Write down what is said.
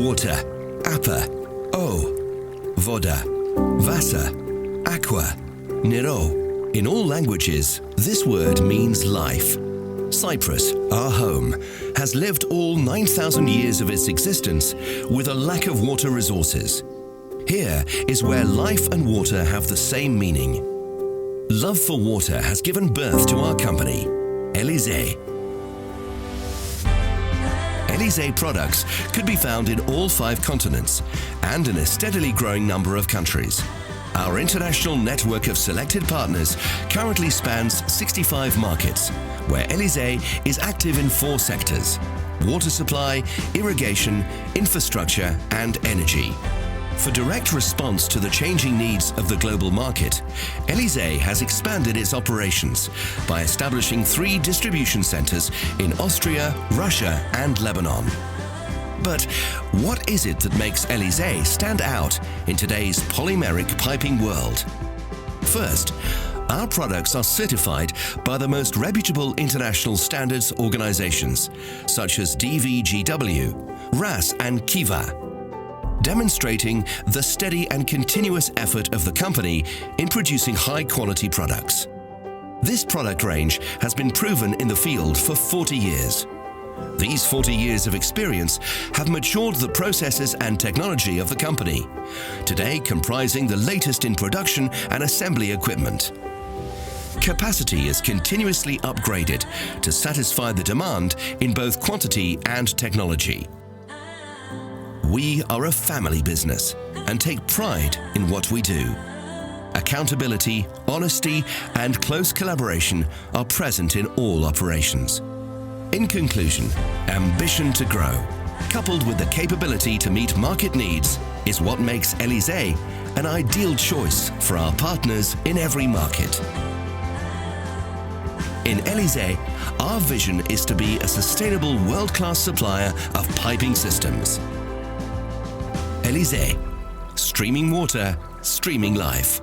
water, apa, o, voda, Wasser, aqua, nero. In all languages, this word means life. Cyprus, our home, has lived all 9,000 years of its existence with a lack of water resources. Here is where life and water have the same meaning. Love for water has given birth to our company, Elysee. Elysee products could be found in all 5 continents and in a steadily growing number of countries. Our international network of selected partners currently spans 65 markets, where Elysee is active in 4 sectors: water supply, irrigation, infrastructure, and energy. For direct response to the changing needs of the global market, Elysee has expanded its operations by establishing 3 distribution centers in Austria, Russia, and Lebanon. But what is it that makes Elysee stand out in today's polymeric piping world? First, our products are certified by the most reputable international standards organizations, such as DVGW, RAS, and Kiva, demonstrating the steady and continuous effort of the company in producing high-quality products. This product range has been proven in the field for 40 years. These 40 years of experience have matured the processes and technology of the company, today comprising the latest in production and assembly equipment. Capacity is continuously upgraded to satisfy the demand in both quantity and technology. We are a family business and take pride in what we do. Accountability, honesty, and close collaboration are present in all operations. In conclusion, ambition to grow, coupled with the capability to meet market needs, is what makes Elysee an ideal choice for our partners in every market. In Elysee, our vision is to be a sustainable world-class supplier of piping systems. Elysee, streaming water, streaming life.